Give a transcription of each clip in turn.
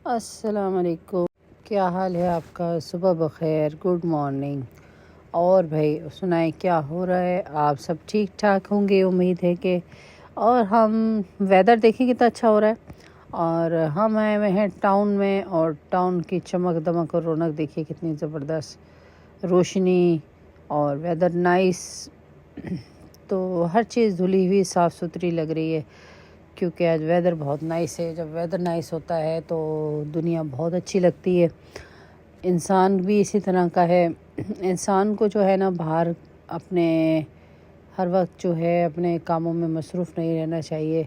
السلام علیکم، کیا حال ہے آپ کا؟ صبح بخیر، گڈ مارننگ۔ اور بھائی سنائیں کیا ہو رہا ہے؟ آپ سب ٹھیک ٹھاک ہوں گے، امید ہے کہ اور ہم ویدر دیکھیں کتنا اچھا ہو رہا ہے، اور ہم آئے ہوئے ہیں ٹاؤن میں، اور ٹاؤن کی چمک دمک اور رونق دیکھیے کتنی زبردست، روشنی اور ویدر نائس، تو ہر چیز دھلی ہوئی صاف ستھری لگ رہی ہے، کیونکہ آج ویدر بہت نائس ہے۔ جب ویدر نائس ہوتا ہے تو دنیا بہت اچھی لگتی ہے، انسان بھی اسی طرح کا ہے۔ انسان کو جو ہے نا باہر اپنے ہر وقت جو ہے اپنے کاموں میں مصروف نہیں رہنا چاہیے،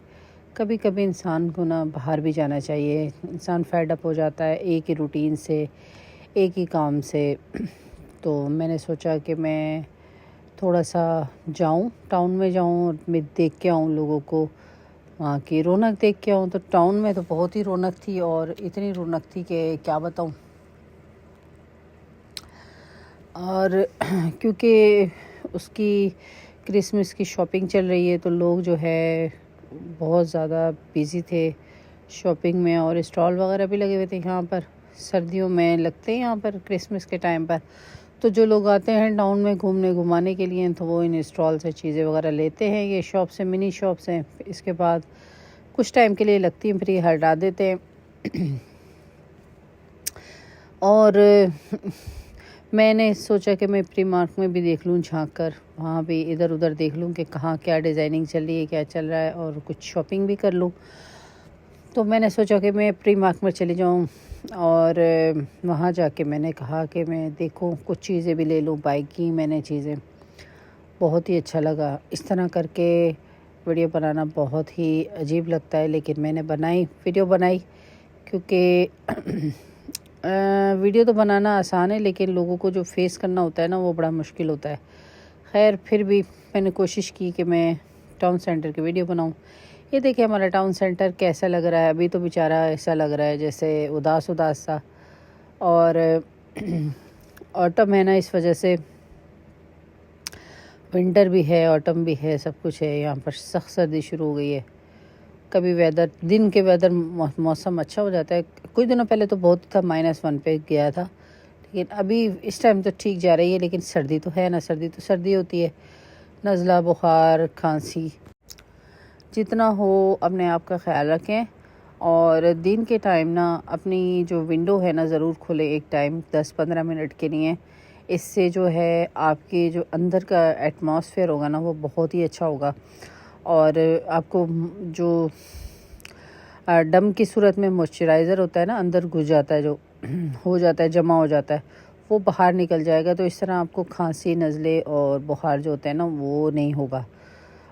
کبھی کبھی انسان کو نا باہر بھی جانا چاہیے۔ انسان فیڈ اپ ہو جاتا ہے ایک ہی روٹین سے، ایک ہی کام سے، تو میں نے سوچا کہ میں تھوڑا سا جاؤں، ٹاؤن میں جاؤں اور میں دیکھ کے آؤں لوگوں کو، وہاں کی رونق دیکھ کے آؤں۔ تو ٹاؤن میں تو بہت ہی رونق تھی، اور اتنی رونق تھی کہ کیا بتاؤں۔ اور کیونکہ اس کی کرسمس کی شاپنگ چل رہی ہے، تو لوگ جو ہے بہت زیادہ بیزی تھے شاپنگ میں، اور اسٹال وغیرہ بھی لگے ہوئے تھے یہاں پر، سردیوں میں لگتے ہیں یہاں پر کرسمس کے ٹائم پر، تو جو لوگ آتے ہیں ٹاؤن میں گھومنے کے لیے تو وہ ان اسٹال سے چیزیں وغیرہ لیتے ہیں۔ یہ شاپ سے منی شاپس ہیں، اس کے بعد کچھ ٹائم کے لیے لگتی ہیں، پھر یہ ہٹا دیتے ہیں۔ اور میں نے سوچا کہ میں پری مارک میں بھی دیکھ لوں جھانک کر، وہاں بھی ادھر ادھر دیکھ لوں کہ کہاں کیا ڈیزائننگ چل رہی ہے، کیا چل رہا ہے، اور کچھ شاپنگ بھی کر لوں۔ تو میں نے سوچا کہ میں پری مارک میں چلی جاؤں، اور وہاں جا کے میں نے کہا کہ میں دیکھوں کچھ چیزیں بھی لے لوں، بائی کی میں نے چیزیں، بہت ہی اچھا لگا۔ اس طرح کر کے ویڈیو بنانا بہت ہی عجیب لگتا ہے، لیکن میں نے ویڈیو بنائی، کیونکہ ویڈیو تو بنانا آسان ہے، لیکن لوگوں کو جو فیس کرنا ہوتا ہے نا وہ بڑا مشکل ہوتا ہے۔ خیر پھر بھی میں نے کوشش کی کہ میں ٹاؤن سینٹر کی ویڈیو بناؤں۔ یہ دیکھیں ہمارا ٹاؤن سینٹر کیسا لگ رہا ہے، ابھی تو بیچارہ ایسا لگ رہا ہے جیسے اداس سا، اور آٹم ہے نا، اس وجہ سے ونٹر بھی ہے، آٹم بھی ہے، سب کچھ ہے یہاں پر، سخت سردی شروع ہو گئی ہے۔ کبھی دن کے ویدر موسم اچھا ہو جاتا ہے، کچھ دنوں پہلے تو بہت تھا، -1 پہ گیا تھا، لیکن ابھی اس ٹائم تو ٹھیک جا رہی ہے، لیکن سردی تو ہے نا، سردی تو سردی ہوتی ہے، نزلہ، بخار، کھانسی، جتنا ہو اپنے آپ کا خیال رکھیں، اور دن کے ٹائم نا اپنی جو ونڈو ہے نا ضرور کھولیں ایک ٹائم 10-15 منٹ کے لیے، اس سے جو ہے آپ کے جو اندر کا ایٹماسفیئر ہوگا نا وہ بہت ہی اچھا ہوگا، اور آپ کو جو ڈم کی صورت میں موئسچرائزر ہوتا ہے نا اندر گھس جاتا ہے، جو ہو جاتا ہے، جمع ہو جاتا ہے، وہ باہر نکل جائے گا، تو اس طرح آپ کو کھانسی، نزلے اور بخار جو ہوتا ہے نا وہ نہیں ہوگا،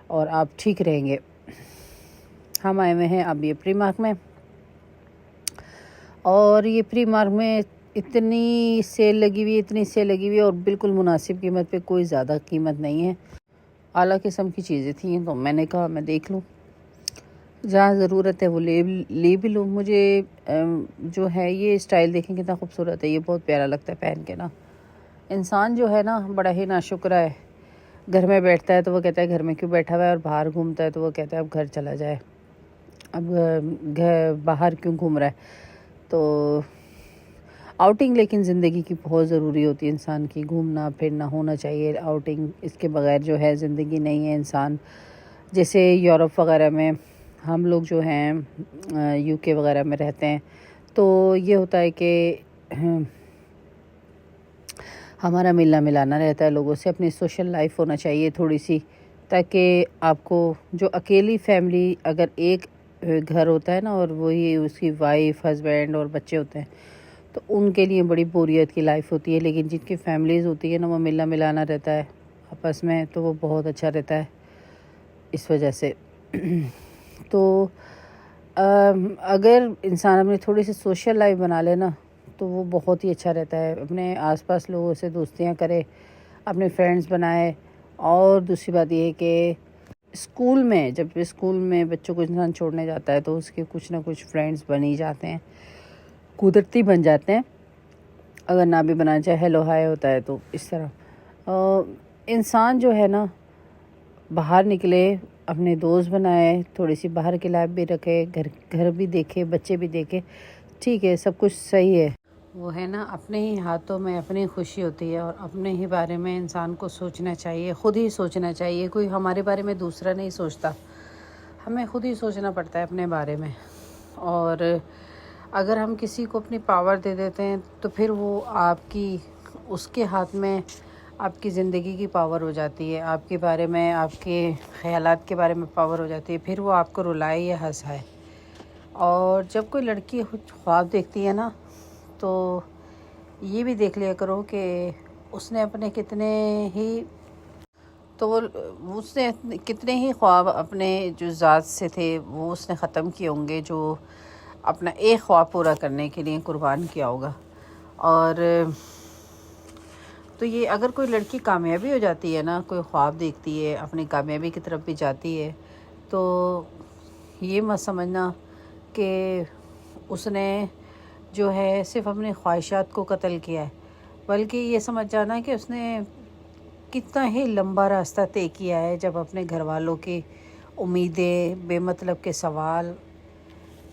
اور آپ ٹھیک رہیں گے۔ ہم آئے ہوئے ہیں اب یہ پری مارک میں، اور یہ پری مارک میں اتنی سیل لگی ہوئی اور بالکل مناسب قیمت پہ، کوئی زیادہ قیمت نہیں ہے، اعلیٰ قسم کی چیزیں تھیں، تو میں نے کہا میں دیکھ لوں، جہاں ضرورت ہے وہ لے بھی لوں۔ مجھے جو ہے یہ اسٹائل دیکھیں کتنا خوبصورت ہے، یہ بہت پیارا لگتا ہے پہن کے نا، انسان جو ہے نا بڑا ہی ناشکرا ہے، گھر میں بیٹھتا ہے تو وہ کہتا ہے گھر میں کیوں بیٹھا ہوا ہے، اور باہر گھومتا ہے تو وہ کہتا ہے اب گھر چلا جائے، اب باہر کیوں گھوم رہا ہے۔ تو آؤٹنگ لیکن زندگی کی بہت ضروری ہوتی ہے، انسان کی گھومنا پھرنا ہونا چاہیے، آؤٹنگ، اس کے بغیر جو ہے زندگی نہیں ہے انسان۔ جیسے یورپ وغیرہ میں ہم لوگ جو ہیں UK وغیرہ میں رہتے ہیں، تو یہ ہوتا ہے کہ ہمارا ملنا ملانا رہتا ہے لوگوں سے، اپنی سوشل لائف ہونا چاہیے تھوڑی سی، تاکہ آپ کو جو اکیلی فیملی اگر ایک گھر ہوتا ہے نا، اور وہی اس کی وائف، ہسبینڈ اور بچے ہوتے ہیں، تو ان کے لیے بڑی بوریت کی لائف ہوتی ہے، لیکن جن کی فیملیز ہوتی ہے نا وہ ملنا ملانا رہتا ہے آپس میں، تو وہ بہت اچھا رہتا ہے اس وجہ سے۔ تو اگر انسان اپنی تھوڑی سی سوشل لائف بنا لے نا تو وہ بہت ہی اچھا رہتا ہے، اپنے آس پاس لوگوں سے دوستیاں کرے، اپنے فرینڈز بنائے، اور دوسری بات یہ ہے کہ جب اسکول میں بچوں کو انسان چھوڑنے جاتا ہے تو اس کے کچھ نہ کچھ فرینڈز بن ہی جاتے ہیں، قدرتی بن جاتے ہیں، اگر نہ بھی بنانا چاہے ہیلو ہائے ہوتا ہے، تو اس طرح انسان جو ہے نا باہر نکلے، اپنے دوست بنائے، تھوڑی سی باہر کی لائف بھی رکھے، گھر بھی دیکھے، بچے بھی دیکھے، ٹھیک ہے، سب کچھ صحیح ہے. وہ ہے نا، اپنے ہی ہاتھوں میں اپنی خوشی ہوتی ہے، اور اپنے ہی بارے میں انسان کو سوچنا چاہیے، خود ہی سوچنا چاہیے. کوئی ہمارے بارے میں دوسرا نہیں سوچتا، ہمیں خود ہی سوچنا پڑتا ہے اپنے بارے میں. اور اگر ہم کسی کو اپنی پاور دے دیتے ہیں تو پھر وہ اس کے ہاتھ میں آپ کی زندگی کی پاور ہو جاتی ہے، آپ کے بارے میں، آپ کے خیالات کے بارے میں پاور ہو جاتی ہے. پھر وہ آپ کو رلائے یا ہنسائے. اور جب کوئی لڑکی خواب دیکھتی ہے نا، تو یہ بھی دیکھ لیا کرو کہ اس نے اپنے کتنے ہی خواب اپنے جو ذات سے تھے وہ اس نے ختم کیے ہوں گے، جو اپنا ایک خواب پورا کرنے کے لیے قربان کیا ہوگا. اور تو یہ اگر کوئی لڑکی کامیابی ہو جاتی ہے نا، کوئی خواب دیکھتی ہے، اپنی کامیابی کی طرف بھی جاتی ہے، تو یہ مت سمجھنا کہ اس نے جو ہے صرف اپنی خواہشات کو قتل کیا ہے، بلکہ یہ سمجھ جانا کہ اس نے کتنا ہی لمبا راستہ طے کیا ہے. جب اپنے گھر والوں کی امیدیں، بے مطلب کے سوال،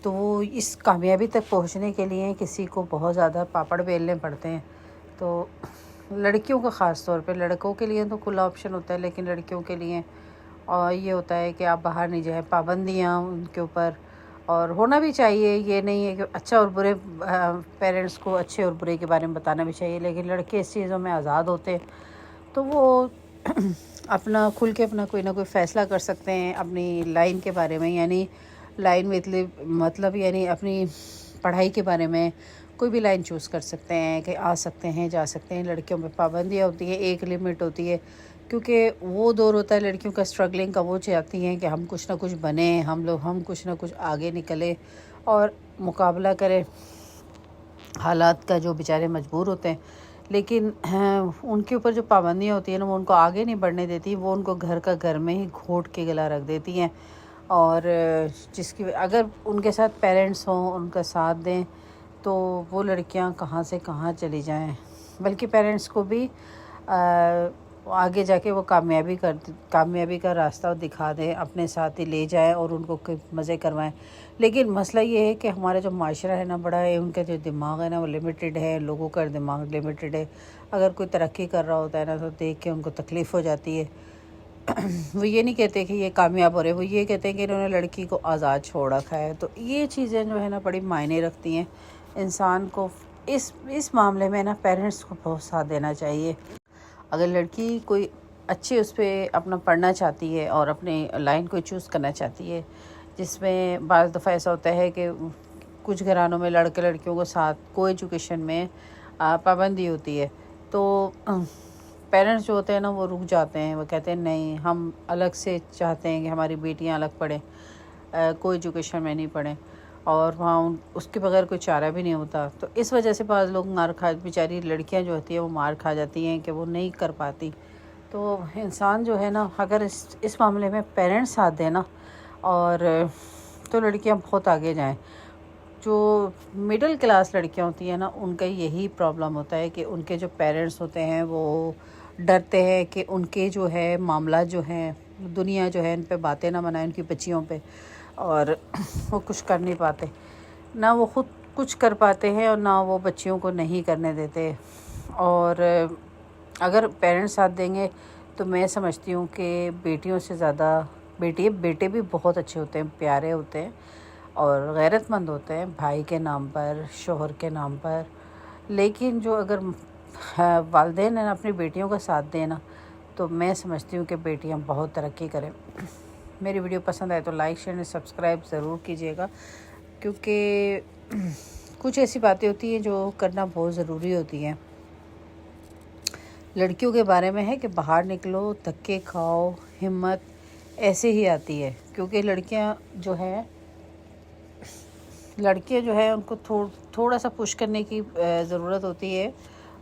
تو وہ اس کامیابی تک پہنچنے کے لیے کسی کو بہت زیادہ پاپڑ بیلنے پڑتے ہیں. تو لڑکیوں کا خاص طور پہ، لڑکوں کے لیے تو کھلا آپشن ہوتا ہے، لیکن لڑکیوں کے لیے اور یہ ہوتا ہے کہ آپ باہر نہیں جائیں، پابندیاں ان کے اوپر. اور ہونا بھی چاہیے، یہ نہیں ہے کہ اچھا اور برے، پیرنٹس کو اچھے اور برے کے بارے میں بتانا بھی چاہیے، لیکن لڑکے اس چیزوں میں آزاد ہوتے ہیں تو وہ اپنا کھل کے اپنا کوئی نہ کوئی فیصلہ کر سکتے ہیں اپنی لائن کے بارے میں. یعنی لائن میں مطلب یعنی اپنی پڑھائی کے بارے میں کوئی بھی لائن چوز کر سکتے ہیں کہ آ سکتے ہیں، جا سکتے ہیں. لڑکیوں میں پابندیاں ہوتی ہیں، ایک لمٹ ہوتی ہے، کیونکہ وہ دور ہوتا ہے لڑکیوں کا اسٹرگلنگ کا. وہ چاہتی ہیں کہ ہم کچھ نہ کچھ بنیں، ہم کچھ نہ کچھ آگے نکلیں اور مقابلہ کریں حالات کا، جو بیچارے مجبور ہوتے ہیں. لیکن ان کے اوپر جو پابندیاں ہوتی ہیں نا، وہ ان کو آگے نہیں بڑھنے دیتی، وہ ان کو گھر میں ہی گھونٹ کے گلا رکھ دیتی ہیں. اور اگر ان کے ساتھ پیرنٹس ہوں، ان کا ساتھ دیں، تو وہ لڑکیاں کہاں سے کہاں چلی جائیں. بلکہ پیرنٹس کو بھی آگے جا کے وہ کامیابی کا راستہ دکھا دیں، اپنے ساتھ ہی لے جائیں اور ان کو مزے کروائیں. لیکن مسئلہ یہ ہے کہ ہمارا جو معاشرہ ہے نا بڑا ہے، ان کا جو دماغ ہے نا وہ لمیٹڈ ہے، لوگوں کا دماغ لمیٹڈ ہے. اگر کوئی ترقی کر رہا ہوتا ہے نا تو دیکھ کے ان کو تکلیف ہو جاتی ہے. وہ یہ نہیں کہتے کہ یہ کامیاب ہو رہے، وہ یہ کہتے ہیں کہ انہوں نے لڑکی کو آزاد چھوڑ رکھا ہے. تو یہ چیزیں جو ہے نا بڑی معنی رکھتی ہیں. انسان کو اس معاملے میں نا پیرنٹس کو بہت ساتھ دینا چاہیے. اگر لڑکی کوئی اچھے اس پہ اپنا پڑھنا چاہتی ہے اور اپنی لائن کو چوز کرنا چاہتی ہے، جس میں بعض دفعہ ایسا ہوتا ہے کہ کچھ گھرانوں میں لڑکے لڑکیوں کو ساتھ کو ایجوکیشن میں پابندی ہوتی ہے، تو پیرنٹس جو ہوتے ہیں نا وہ رک جاتے ہیں. وہ کہتے ہیں نہیں، ہم الگ سے چاہتے ہیں کہ ہماری بیٹیاں الگ پڑھیں، کوئی ایجوکیشن میں نہیں پڑھیں، اور وہاں اس کے بغیر کوئی چارہ بھی نہیں ہوتا. تو اس وجہ سے بعض لوگ بیچاری لڑکیاں جو ہوتی ہیں وہ مار کھا جاتی ہیں کہ وہ نہیں کر پاتی. تو انسان جو ہے نا اگر اس معاملے میں پیرنٹس ساتھ دیں نا، اور تو لڑکیاں بہت آگے جائیں. جو مڈل کلاس لڑکیاں ہوتی ہیں نا، ان کا یہی پرابلم ہوتا ہے کہ ان کے جو پیرنٹس ہوتے ہیں وہ ڈرتے ہیں کہ ان کے جو ہے معاملات جو ہیں، دنیا جو ہے ان پہ باتیں نہ بنائیں ان کی بچیوں پہ، اور وہ کچھ کر نہیں پاتے. نہ وہ خود کچھ کر پاتے ہیں اور نہ وہ بچیوں کو نہیں کرنے دیتے. اور اگر پیرنٹس ساتھ دیں گے تو میں سمجھتی ہوں کہ بیٹیوں سے زیادہ بیٹے بھی بہت اچھے ہوتے ہیں، پیارے ہوتے ہیں اور غیرت مند ہوتے ہیں، بھائی کے نام پر، شوہر کے نام پر. لیکن جو اگر والدین ہیں اپنی بیٹیوں کا ساتھ دیں نا، تو میں سمجھتی ہوں کہ بیٹیاں بہت ترقی کریں. میری ویڈیو پسند آئے تو لائک شیئر اور سبسکرائب ضرور کیجیے گا، کیونکہ کچھ ایسی باتیں ہوتی ہیں جو کرنا بہت ضروری ہوتی ہیں. لڑکیوں کے بارے میں ہے کہ باہر نکلو، دھکے کھاؤ، ہمت ایسے ہی آتی ہے. کیونکہ لڑکیاں جو ہے ان کو تھوڑا سا پش کرنے کی ضرورت ہوتی ہے،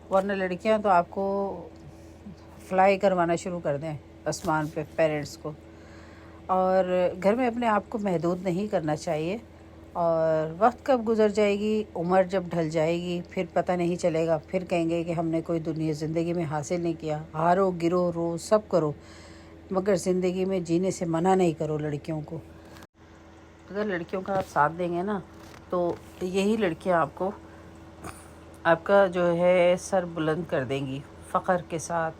ورنہ لڑکیاں تو آپ کو فلائی کروانا شروع کر دیں آسمان پہ پیرنٹس کو. اور گھر میں اپنے آپ کو محدود نہیں کرنا چاہیے. اور وقت کب گزر جائے گی، عمر جب ڈھل جائے گی، پھر پتہ نہیں چلے گا، پھر کہیں گے کہ ہم نے کوئی دنیا زندگی میں حاصل نہیں کیا. ہارو گرو رو سب کرو، مگر زندگی میں جینے سے منع نہیں کرو لڑکیوں کو. اگر لڑکیوں کا آپ ساتھ دیں گے نا تو یہی لڑکیاں آپ کا جو ہے سر بلند کر دیں گی فخر کے ساتھ.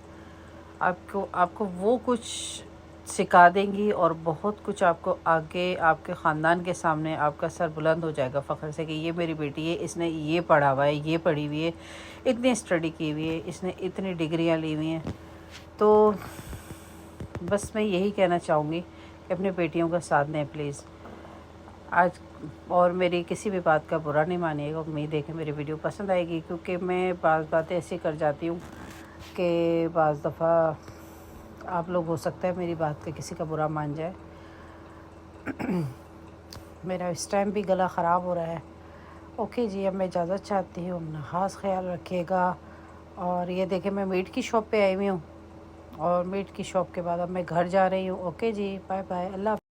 آپ کو وہ کچھ سکھا دیں گی اور بہت کچھ آپ کو آگے آپ کے خاندان کے سامنے آپ کا سر بلند ہو جائے گا فخر سے کہ یہ میری بیٹی ہے, اس نے یہ پڑھا ہوا ہے, یہ پڑھی ہوئی ہے, اتنی اسٹڈی کی ہوئی ہے, اس نے اتنی ڈگریاں لی ہوئی ہیں. تو بس میں یہی کہنا چاہوں گی کہ اپنی بیٹیوں کا ساتھ دیں پلیز. آج اور میری کسی بھی بات کا برا نہیں مانیے گا. امید ہے کہ میری ویڈیو پسند آئے گی, کیونکہ میں بعض باتیں ایسی کر جاتی ہوں کہ بعض دفعہ آپ لوگ ہو سکتا ہے میری بات کا کسی کا برا مان جائے. میرا اس ٹائم بھی گلا خراب ہو رہا ہے. اوکے جی, اب میں اجازت چاہتی ہوں. اپنا خاص خیال رکھیے گا. اور یہ دیکھیں میں میٹ کی شاپ پہ آئی ہوئی ہوں, اور میٹ کی شاپ کے بعد اب میں گھر جا رہی ہوں. اوکے جی, بائے بائے, اللہ حافظ.